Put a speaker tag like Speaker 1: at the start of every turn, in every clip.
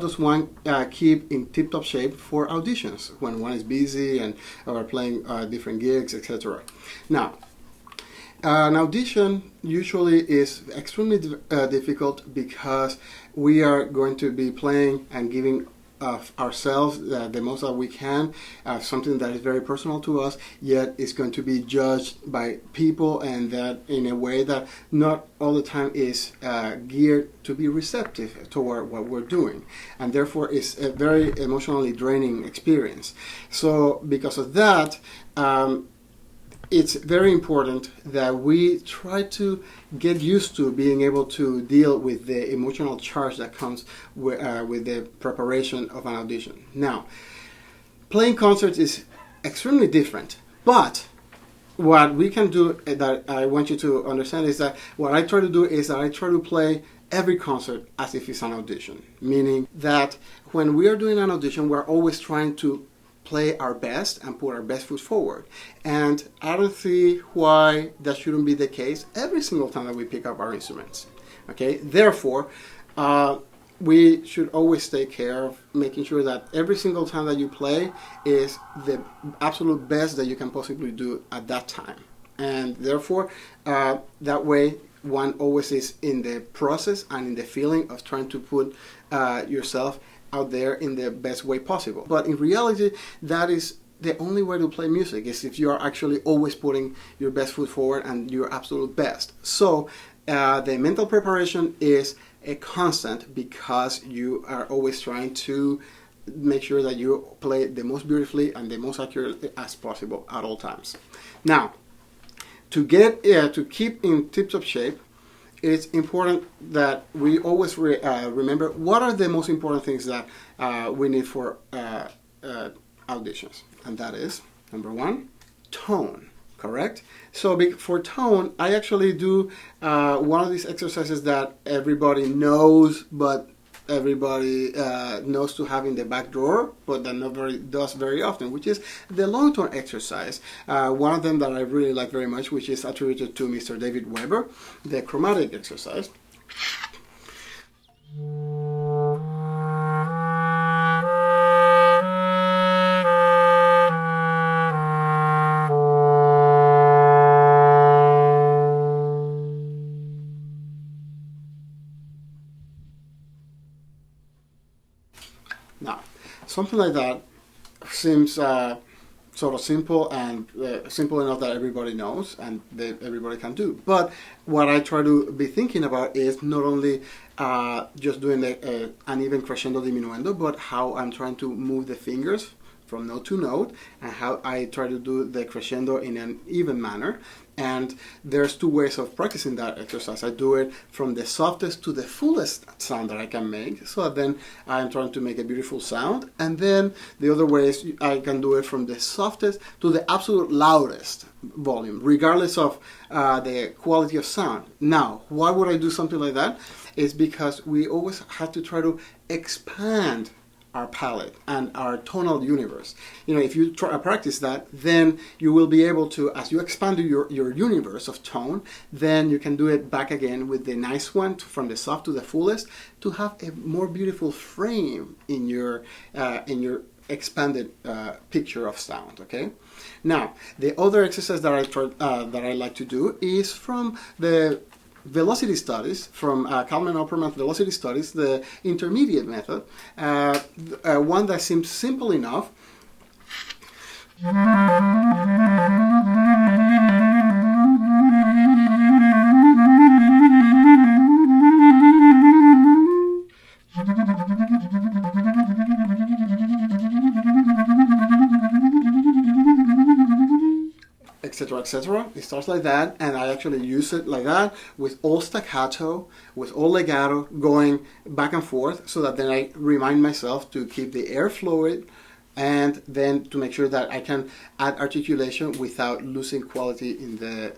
Speaker 1: does one keep in tip-top shape for auditions when one is busy and or playing different gigs, etc. Now, an audition usually is extremely difficult because we are going to be playing and giving ourselves the most that we can, something that is very personal to us, yet is going to be judged by people, and that in a way that not all the time is geared to be receptive toward what we're doing, and therefore it's a very emotionally draining experience. So because of that, it's very important that we try to get used to being able to deal with the emotional charge that comes with the preparation of an audition. Now, playing concerts is extremely different, but what we can do that I want you to understand is that what I try to do is that I try to play every concert as if it's an audition, meaning that when we are doing an audition, we're always trying to play our best and put our best foot forward. And I don't see why that shouldn't be the case every single time that we pick up our instruments. Okay, therefore, we should always take care of making sure that every single time that you play is the absolute best that you can possibly do at that time. And therefore, that way, one always is in the process and in the feeling of trying to put yourself out there in the best way possible. But in reality, that is the only way to play music, is if you are actually always putting your best foot forward and your absolute best. So the mental preparation is a constant because you are always trying to make sure that you play the most beautifully and the most accurately as possible at all times. Now, to keep in tip-top shape, it's important that we always remember what are the most important things that we need for auditions. And that is, number one, tone, correct? So for tone, I actually do one of these exercises that everybody knows, but everybody knows to have in the back drawer, but that nobody does very often, which is the long tone exercise. One of them that I really like very much, which is attributed to Mr. David Weber, the chromatic exercise. Now, something like that seems sort of simple and simple enough that everybody knows and that everybody can do. But what I try to be thinking about is not only just doing an even crescendo diminuendo, but how I'm trying to move the fingers from note to note, and how I try to do the crescendo in an even manner. And there's two ways of practicing that exercise. I do it from the softest to the fullest sound that I can make, so that then I'm trying to make a beautiful sound. And then the other way is I can do it from the softest to the absolute loudest volume, regardless of the quality of sound. Now, why would I do something like that? It's because we always have to try to expand our palette and our tonal universe. You know, if you practice that, then you will be able to, as you expand your universe of tone, then you can do it back again with the nice one, from the soft to the fullest, to have a more beautiful frame in your expanded picture of sound. Okay. Now, the other exercise that I like to do is from the velocity studies, from Kalman Opperman velocity studies, the intermediate method, one that seems simple enough. Etc., etc. It starts like that, and I actually use it like that, with all staccato, with all legato, going back and forth, so that then I remind myself to keep the air fluid, and then to make sure that I can add articulation without losing quality in the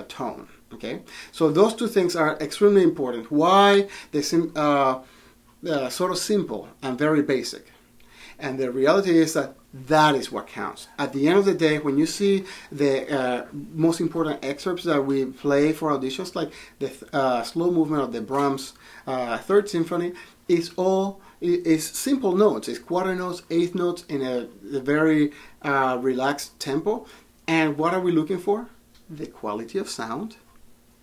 Speaker 1: tone. Okay, so those two things are extremely important. Why? They seem sort of simple and very basic, and the reality is that that is what counts. At the end of the day, when you see the most important excerpts that we play for auditions, like the slow movement of the Brahms Third Symphony, is simple notes. It's quarter notes, eighth notes in a very relaxed tempo. And what are we looking for? The quality of sound.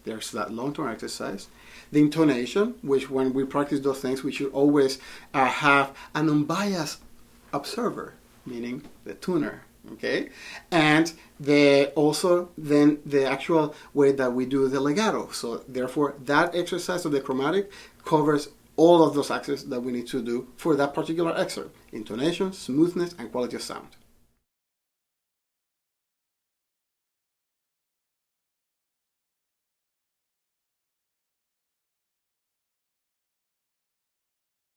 Speaker 1: There's that long-term exercise. The intonation, which when we practice those things, we should always have an unbiased observer, meaning the tuner. Okay, and also then the actual way that we do the legato. So therefore, that exercise of the chromatic covers all of those axes that we need to do for that particular excerpt: intonation, smoothness, and quality of sound.